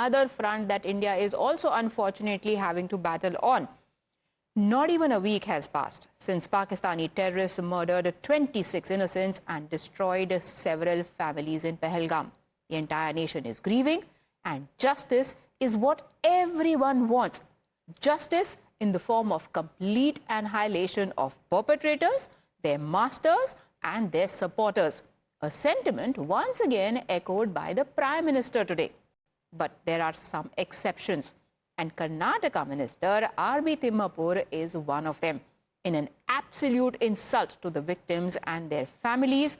another front that India is also unfortunately having to battle on. Not even a week has passed since Pakistani terrorists murdered 26 innocents and destroyed several families in Pahalgam. The entire nation is grieving, and justice is what everyone wants. Justice in the form of complete annihilation of perpetrators, their masters, and their supporters. A sentiment once again echoed by the Prime Minister today. But there are some exceptions, and Karnataka Minister R.B. Timmapur is one of them. In an absolute insult to the victims and their families,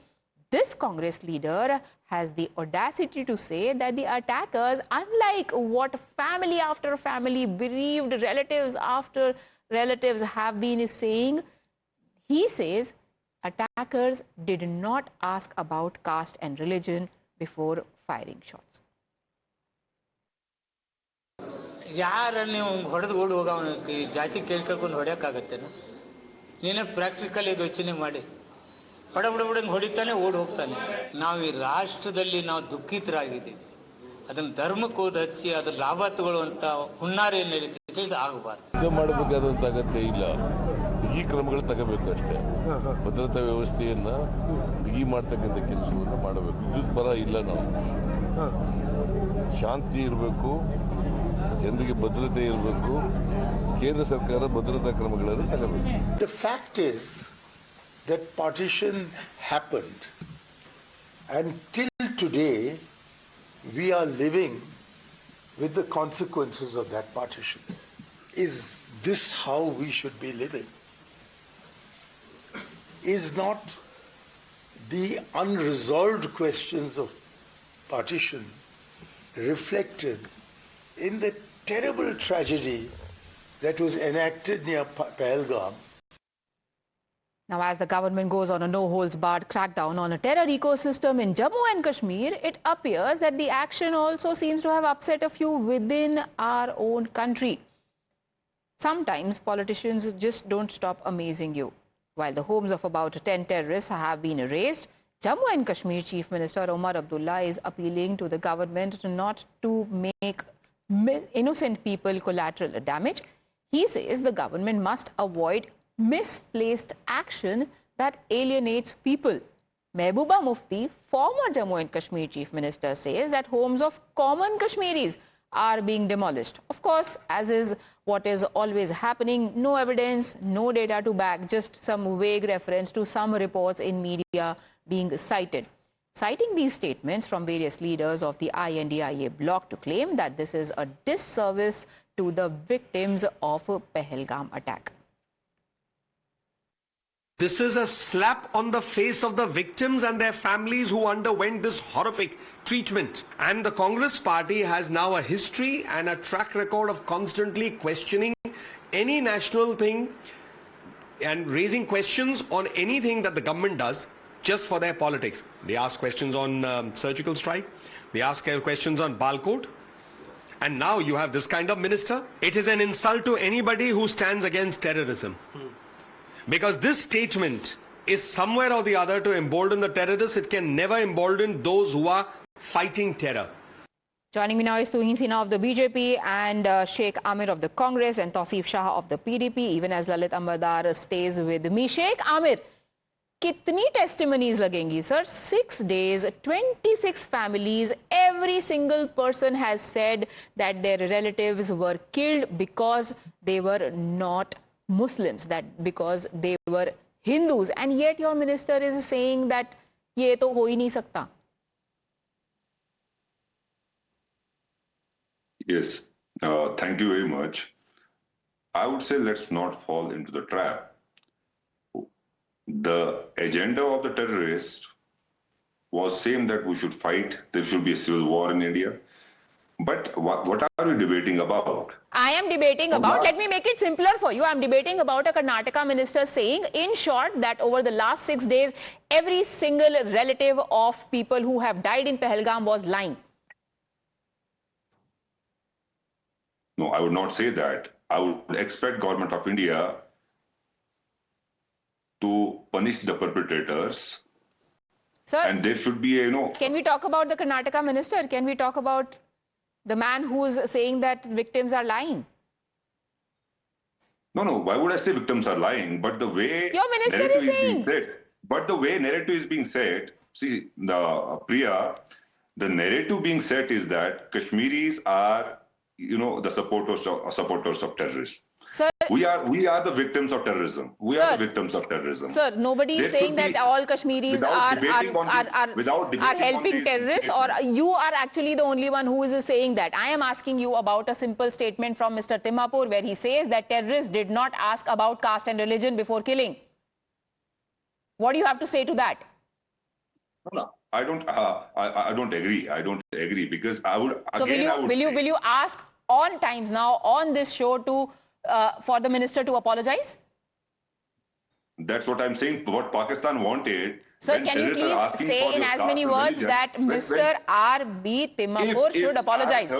this Congress leader has the audacity to say that the attackers, unlike what family after family, bereaved relatives after relatives have been saying, he says attackers did not ask about caste and religion before firing shots. ಯಾರನ್ನ ಹೊಡೆದು ಓಡಿ ಹೋಗವ ಜಾತಿ ಕೇಳ್ಕೊಂಡು ಹೊಡೆಯೋಕ್ಕಾಗತ್ತೇನು? ನೀನೇ practical ಇದು ಯೋಚನೆ ಮಾಡಿ. ಬಡಬಡಂಗೆ ಹೊಡಿತಾನೆ ಓಡಿ ಹೋಗ್ತಾನೆ. ನಾವು ಈ ರಾಷ್ಟ್ರದಲ್ಲಿ ನಾವು ದುಃಖಿತರಾಗಿದ್ದೀವಿ. ಅದನ್ನು ಧರ್ಮಕ್ಕೆ ಹೋದ ಹಚ್ಚಿ ಅದ್ರ ಲಾಭ ತಗೊಳ್ಳುವಂಥ ಹುನ್ನಾರ ಏನು ನಡೀತಿದೆ, ಇದು ಆಗಬಾರ್ದು. ಇದು ಮಾಡಬೇಕಾದಂಥ ಅಗತ್ಯ ಇಲ್ಲ. ಈ ಕ್ರಮಗಳು ತಗೋಬೇಕು ಅಷ್ಟೇ. ಭದ್ರತಾ ವ್ಯವಸ್ಥೆಯನ್ನು ಬಿಗಿ ಮಾಡ್ತಕ್ಕಂಥ ಕೆಲಸವನ್ನು ಮಾಡಬೇಕು. ವಿದ್ಯುತ್ ಬರ ಇಲ್ಲ. ನಾವು ಶಾಂತಿ ಇರಬೇಕು, ಜನರಿಗೆ ಭದ್ರತೆ ಇರಬೇಕು. ಕೇಂದ್ರ ಸರ್ಕಾರ ಭದ್ರತಾ ಕ್ರಮಗಳನ್ನು ತಗೋಬೇಕು. The fact is that partition happened, and till today we are living with the consequences of that partition. Is this how we should be living? Is not the unresolved questions of partition reflected in the terrible tragedy that was enacted near Pahalgam? Now, as the government goes on a no-holds-barred crackdown on a terror ecosystem in Jammu and Kashmir, it appears that the action also seems to have upset a few within our own country. Sometimes politicians just don't stop amazing you. While the homes of about 10 terrorists have been erased, Jammu and Kashmir Chief Minister Omar Abdullah is appealing to the government not to make innocent people collateral damage. He says the government must avoid misplaced action that alienates people. Mehbooba Mufti, former Jammu and Kashmir Chief Minister, says that homes of common Kashmiris are being demolished. Of course, as is what is always happening, no evidence, no data to back, just some vague reference to some reports in media being cited. Citing these statements from various leaders of the INDIA bloc to claim that this is a disservice to the victims of a Pahalgam attack. This is a slap on the face of the victims and their families who underwent this horrific treatment. And the Congress party has now a history and a track record of constantly questioning any national thing and raising questions on anything that the government does just for their politics. They ask questions on surgical strike. They ask questions on Bal Code. And now you have this kind of minister. It is an insult to anybody who stands against terrorism. Because this statement is somewhere or the other to embolden the terrorists. It can never embolden those who are fighting terror. Joining me now is Tuhin Sinha of the BJP and Sheikh Amir of the Congress and Touseef Shah of the PDP, even as Lalit Ambadar stays with me. Sheikh Amir, kitni testimonies lagengi, sir? 6 days, 26 families, every single person has said that their relatives were killed because they were not Muslims, that because they were Hindus, and yet your minister is saying that ye to ho hi nahi sakta. Yes, thank you very much. I would say let's not fall into the trap. The agenda of the terrorists was same that we should fight, there should be a civil war in India. But what are we debating about? I am debating about, let me make it simpler for you. I'm debating about a Karnataka minister saying, in short, that over the last 6 days, every single relative of people who have died in Pahalgam was lying. No, I would not say that. I would expect government of India to punish the perpetrators. Sir, and there should be a, can we talk about the Karnataka minister? Can we talk about The man who's saying that victims are lying. No, no. Why would I say victims are lying? But the way Your minister narrative is saying. being said, but the way narrative is being said, see, the Priya, the narrative being said is that Kashmiris are, the supporters of terrorists. Sir, We are the victims of terrorism. We are the victims of terrorism. Sir, nobody is saying that all Kashmiris are helping terrorists, or you are actually the only one who is saying that. I am asking you about a simple statement from Mr. Timmapur where he says that terrorists did not ask about caste and religion before killing. What do you have to say to that? No, I don't agree. I don't agree because I would. So again, will you ask on times now on this show to for the minister to apologize? That's what I'm saying. What Pakistan wanted. Sir, can you please say in as many words that Mr. R.B. Timmapur should apologize?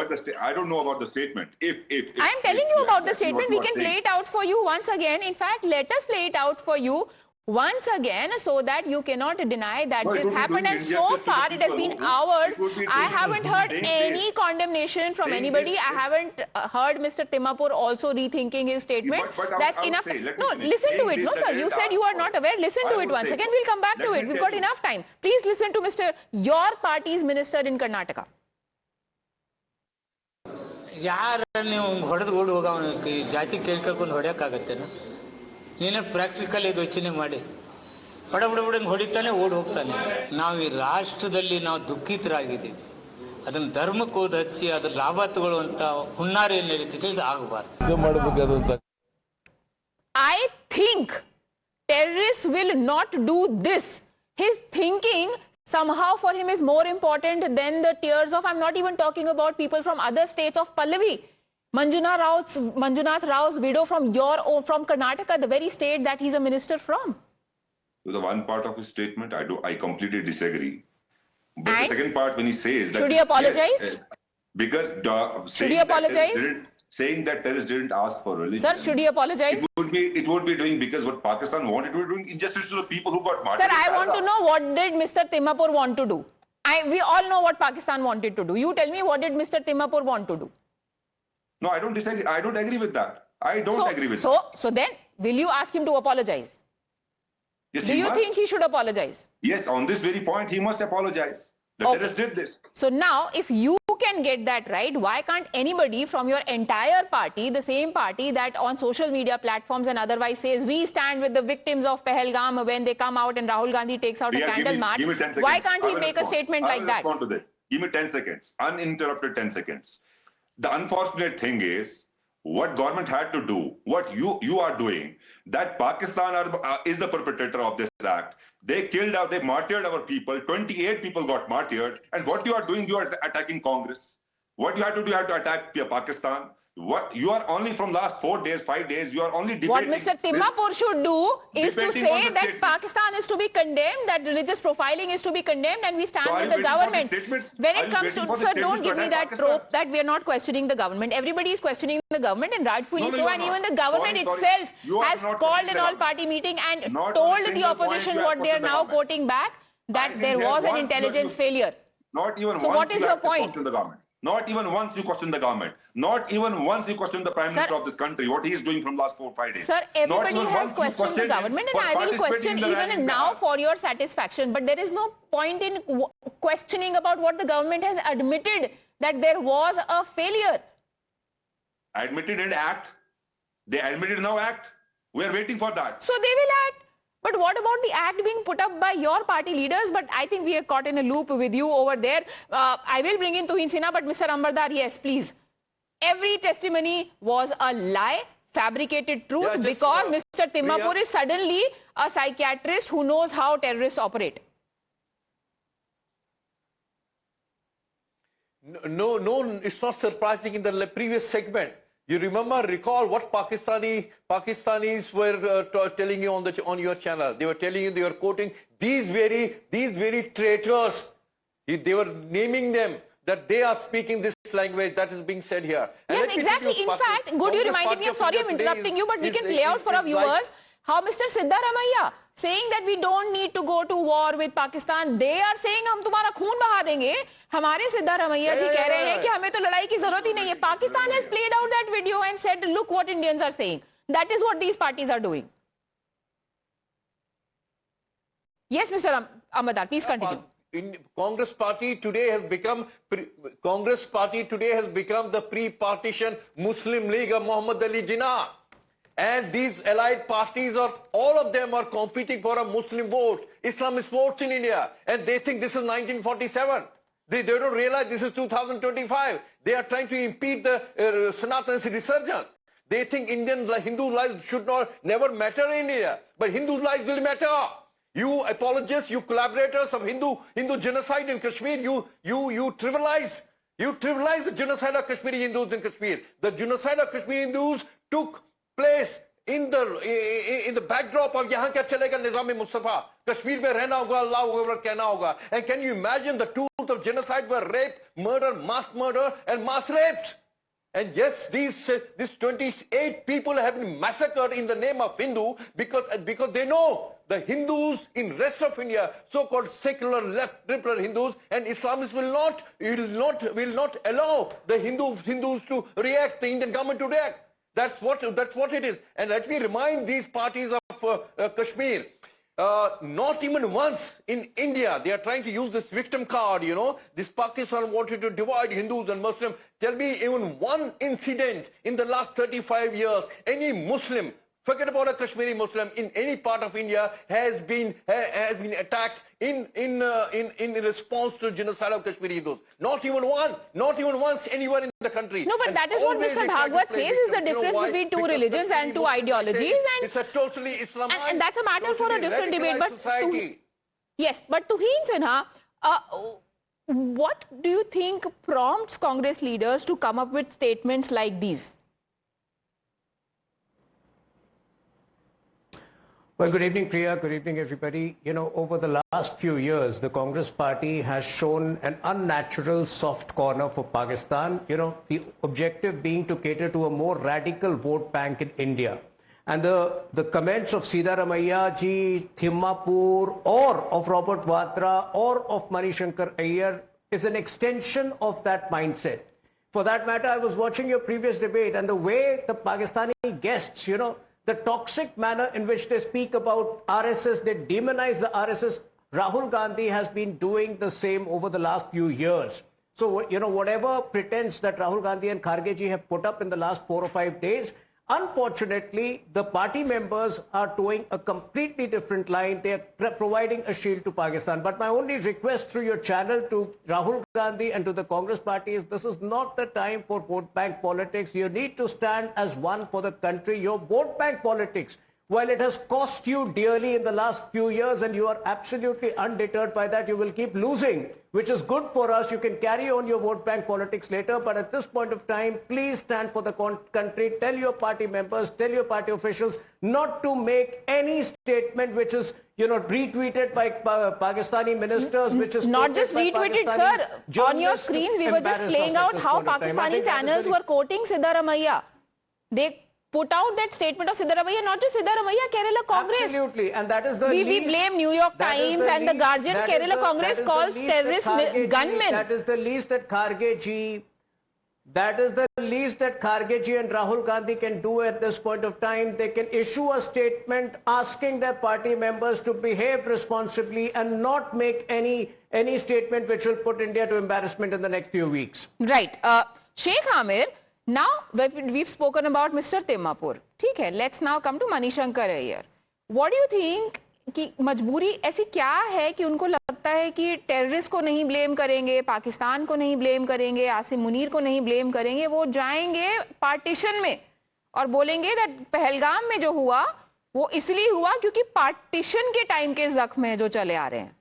I don't know about the statement. I'm telling you about the statement. We can play it out for you once again. In fact, let us play it out for you once again so that you cannot deny that this happened. And so far it has been hours. I haven't heard any condemnation from anybody. I haven't heard Mr. Timmapur also rethinking his statement. That's enough. No, listen to it. No, sir, you said you are not aware. Listen to it once again. We'll come back to it. We've got enough time. Please listen to your party's minister in Karnataka. ಯಾರ ನೀವು ಹೊಡೆದು ಓಡಿ ಹೋಗವನು ಜಾತಿ ಕೇಳ್ಕೊಂಡು ಹೊಡೆಯೋಕ್ಕಾಗತ್ತೇನ ನೀನೇ practical ಇದು ಯೋಚನೆ ಮಾಡಿ ಬಡಬಡಂಗೆ ಹೊಡಿತಾನೆ ಓಡಿ ಹೋಗ್ತಾನೆ ನಾವು ಈ ರಾಷ್ಟ್ರದಲ್ಲಿ ನಾವು ದುಃಖಿತರಾಗಿದ್ದೀವಿ ಅದನ್ನು ಧರ್ಮಕ್ಕೆ ಹೋದ ಹಚ್ಚಿ ಅದ್ರ ಲಾಭ ತಗೊಳ್ಳುವಂಥ ಹುನ್ನಾರ ಏನು ನಡೀತಿದೆ ಇದು ಆಗಬಾರ್ದು I think terrorists will not do this. His thinking somehow for him is more important than the tears of, I'm not even talking about people from other states of Pallavi. Manjunath Rao's widow from Karnataka, the very state that he's a minister from. So the one part of his statement, I completely disagree. But the second part when he says that... Should he apologize? Because should he apologize? Saying that terrorists didn't ask for religion. Sir, should he apologize? It would be doing because what Pakistan wanted, we were doing injustice to the people who got martyred. Sir, I want to know what did Mr. Timmapur want to do? We all know what Pakistan wanted to do. You tell me, what did Mr. Timmapur want to do? No, I don't disagree. I don't agree with that. I don't agree with that. So then, will you ask him to apologize? Yes, do you think he should apologize? Yes, on this very point, he must apologize. The terrorists did this. So now, if you can get that right, why can't anybody from your entire party, the same party that on social media platforms and otherwise says, we stand with the victims of Pahalgam when they come out and Rahul Gandhi takes out a candle march, why can't he make a statement like that? To this. Give me 10 seconds, uninterrupted 10 seconds. The unfortunate thing is, what government had to do, what you are doing, that Pakistan is the perpetrator of this act. They martyred our people. 28 people got martyred. And what you are doing, you are attacking Congress. What you have to do, you have to attack Pakistan. What you are only from last 4 days, 5 days, you are only debating. What Mr. Timmapur should do is to say that Pakistan is to be condemned, that religious profiling is to be condemned, and we stand with the government. When it comes to, sir, don't give me that trope that we are not questioning the government. Everybody is questioning the government, and rightfully so, and even the government itself has called an all-party meeting and told the opposition what they are now quoting back, that there was an intelligence failure. Not even so what is your point? Not even once you question the government. Not even once you question the Prime Minister of this country, what he is doing from last 4-5 days. Sir, everybody has questioned the government, and I will question even now for your satisfaction. But there is no point in questioning about what the government has admitted, that there was a failure. Admitted and act. They admitted now act. We are waiting for that. So they will act. But what about the act being put up by your party leaders? But I think we are caught in a loop with you over there. I will bring in Tuhin Sinha, but Mr. Ambardar, yes, please. Every testimony was a lie, fabricated truth, because Mr. Timmapur is suddenly a psychiatrist who knows how terrorists operate. No, it's not surprising in the previous segment. You recall what Pakistanis were telling you on your channel. They were telling you, they were quoting these very traitors. They were naming them, that they are speaking this language that is being said here. And yes, exactly. In fact, good you reminded me. I'm sorry I'm interrupting you, but we can play out for our viewers how Mr. Siddaramaiah saying that we don't need to go to war with Pakistan. They are saying हम तुम्हारा खून बहा देंगे. हमारे सिद्धारमैया जी कह रहे हैं कि हमें तो लड़ाई की जरूरत ही नहीं है. Pakistan has played out that video and said, look what Indians are saying. That is what these parties are doing. Yes, Mr. Amadar, please continue. Congress party today has become the pre-partition Muslim League of Muhammad Ali Jinnah. And these allied parties all of them are competing for a Muslim vote, Islamist votes in India. And they think this is 1947. They don't realize this is 2025. They are trying to impede the Sanatana resurgence. They think Hindu lives should never matter in India. But Hindu lives will matter. You apologists, you collaborators of Hindu genocide in Kashmir, you trivialized the genocide of Kashmiri Hindus in Kashmir. The genocide of Kashmiri Hindus took place in the backdrop of yahan kya chalega nizam Mustafa. Kashmir mein rehna hoga, Allah Akbar kehna hoga. And can you imagine the tools of genocide were rape, murder, and mass rapes? And yes, these 28 people have been massacred in the name of Hindu because they know the Hindus in rest of India, so-called secular left liberal Hindus and Islamists will not allow the Hindus to react, the Indian government to react. That's what it is. And let me remind these parties of Kashmir. Not even once in India, they are trying to use this victim card, this Pakistan wanted to divide Hindus and Muslims. Tell me even one incident in the last 35 years, any Muslim, forget about a Kashmiri Muslim, in any part of India has been attacked in response to genocide of Kashmiri Hindus. Not even once anywhere in the country. No, but and that is what Mr. Bhagwat says is the difference between two religions and two ideologies. And it's a totally Islamized, and that's a matter for a different debate. But yes, but Tuhin Sinha, what do you think prompts Congress leaders to come up with statements like these? Well, good evening, Priya. Good evening, everybody. Over the last few years, the Congress party has shown an unnatural soft corner for Pakistan, the objective being to cater to a more radical vote bank in India. And the comments of Siddaramaiah ji, Timmapur, or of Robert Vadra, or of Manishankar Iyer is an extension of that mindset. For that matter, I was watching your previous debate and the way the Pakistani guests, the toxic manner in which they speak about RSS, they demonize the RSS. Rahul Gandhi has been doing the same over the last few years. So, whatever pretense that Rahul Gandhi and Kharge ji have put up in the last 4 or 5 days, unfortunately, the party members are towing a completely different line. They are providing a shield to Pakistan. But my only request through your channel to Rahul Gandhi and to the Congress party is this is not the time for vote bank politics. You need to stand as one for the country. Your vote bank politics, while it has cost you dearly in the last few years and you are absolutely undeterred by that, you will keep losing, which is good for us. You can carry on your vote bank politics later. But at this point of time, please stand for the country. Tell your party members, tell your party officials not to make any statement which is, retweeted by Pakistani ministers, which is not just retweeted, sir. On your screens, we were just playing out how Pakistani channels were quoting Siddaramaiah. They put out that statement of Siddaramaiah, not just Siddaramaiah, Kerala Congress. Absolutely, and that is the we blame New York Times and the Guardian. Kerala Congress calls terrorist gunmen. That is the least that Kharge ji and Rahul Gandhi can do at this point of time. They can issue a statement asking their party members to behave responsibly and not make any statement which will put India to embarrassment in the next few weeks. Right. Sheikh Amir, now we've spoken about Mr. Timmapur. Okay, let's now come to Manishankar Iyer. What do you think कि मजबूरी ऐसी क्या है कि उनको लगता है कि टेररिस्ट को नहीं ब्लेम करेंगे, पाकिस्तान को नहीं ब्लेम करेंगे, आसिम मुनीर को नहीं ब्लेम करेंगे, वो जाएंगे पार्टीशन में और बोलेंगे दैट पहलगाम में जो हुआ वो इसलिए हुआ क्योंकि पार्टीशन के टाइम के जख्म है जो चले आ रहे हैं.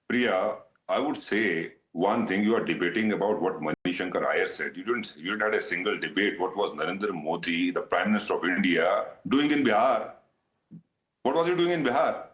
Priya, I would say one thing, you are debating about what Manishankar Iyer said. You didn't have a single debate. What was Narendra Modi, the Prime Minister of India, doing in Bihar? What was he doing in Bihar?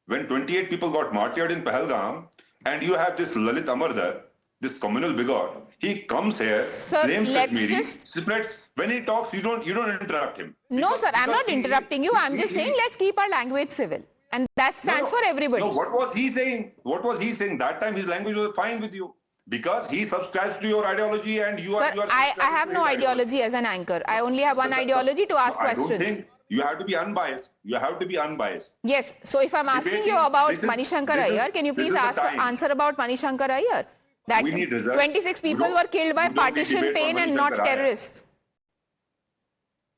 When 28 people got martyred in Pahalgam, and you have this Lalit Amardar, this communal bigot, he comes here, Sir, blames let's Kashmiri, just- spreads. When he talks, you don't interrupt him. No, sir, I'm not he- interrupting you. I'm just saying let's keep our language civil. And that stands for everybody. No, what was he saying? What was he saying? That time his language was fine with you. Because he subscribes to your ideology and you Sir, are I subscribing have to no his ideology as an anchor. I only have one ideology to ask No, I questions. don't think you have to be unbiased. You have to be unbiased. Yes. So if I'm asking you Debating, about this is- Manishankar this is- Iyer, can you this please is the time. answer about Manishankar Iyer? That We need results. 26 people You don't- were killed by you don't need partition debate on pain and not Manishankar Iyer. terrorists.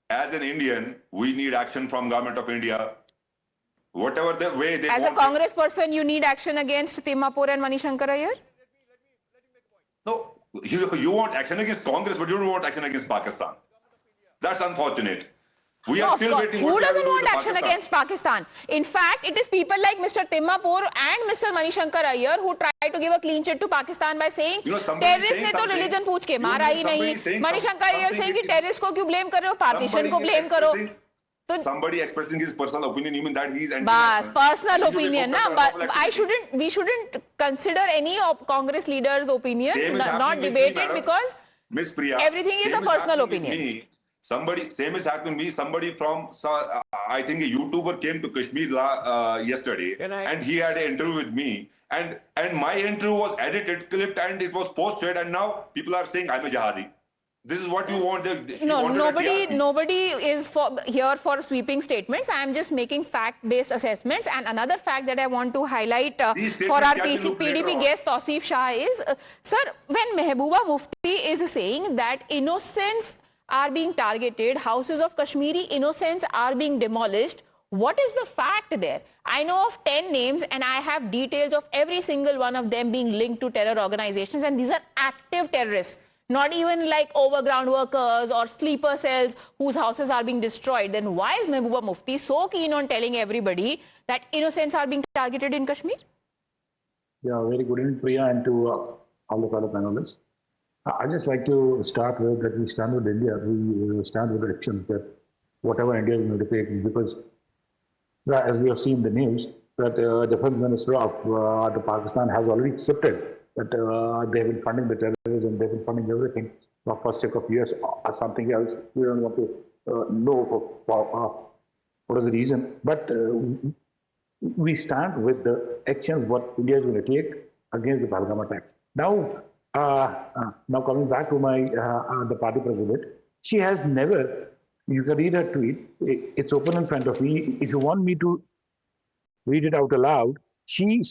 As an Indian, we need action from government of India. Whatever the way they As a want it. Congress person, you need action against Timmapur and Manishankar Iyer? No, you want action against Congress, but you don't want action against Pakistan. That's unfortunate. We No, are of still course. waiting. Who what they have to doesn't do want with action Pakistan. against Pakistan? In fact, it is people like Mr. Timmapur and Mr. Manishankar Iyer who try to give a clean chit to Pakistan by saying You know, somebody terrorist saying ने तो something. religion पूछ के You मारा know, ही somebody नहीं. saying Manishankar Iyer something saying कि is- terrorist को क्यों blame कर रहे हो, partition को Somebody blame is करो. expressing- तो Somebody expressing his personal opinion, you mean that he is बस anti-national. personal He should be opinion focused ना, on but local I activity. we shouldn't consider any of Congress leaders' opinion Same is not happening with me, debated madam. because Miss Priya, everything is same a personal happening with opinion. me. Same is happening with me. Somebody from, I think a YouTuber came to Kashmir yesterday, and he had an interview with me. And my interview was edited, clipped, and it was posted. And now people are saying I'm a jihadi. This is what you want. No, nobody is here for sweeping statements. I am just making fact-based assessments. And another fact that I want to highlight for our PDP guest Touseef Shah is, sir, when Mehbooba Mufti is saying that innocents are being targeted, houses of Kashmiri innocents are being demolished, what is the fact there? I know of 10 names and I have details of every single one of them being linked to terror organizations, and these are active terrorists. Not even like overground workers or sleeper cells whose houses are being destroyed. Then why is Mehbooba Mufti so keen on telling everybody that innocents are being targeted in Kashmir? Yeah, very good evening, Priya, and to all the fellow panelists. I'd just like to start with that we stand with India. We stand with the actions that whatever India is going to take, because as we have seen in the news, that Defense Minister of the Pakistan has already accepted that they have been funding the terrorism, they've been funding everything for sake of US or something else. We don't want to know for what is the reason, but we stand with the actions what India is going to take against the Pahalgam attacks. Now coming back to my the party president, she has never. You can read her tweet. It's open in front of me. If you want me to read it out aloud, she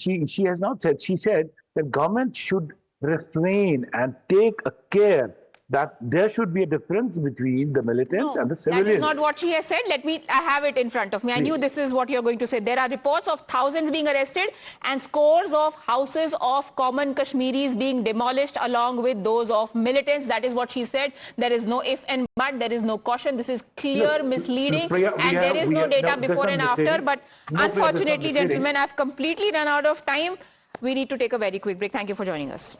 has not said. She said that government should refrain and take a care that there should be a difference between the militants and the civilians. That is not what she has said. I have it in front of me. I knew this is what you're going to say. There are reports of thousands being arrested and scores of houses of common Kashmiris being demolished along with those of militants. That is what she said. There is no if and but. There is no caution. This is clear misleading. And there is no data before and after. But unfortunately, gentlemen, I've completely run out of time. We need to take a very quick break. Thank you for joining us.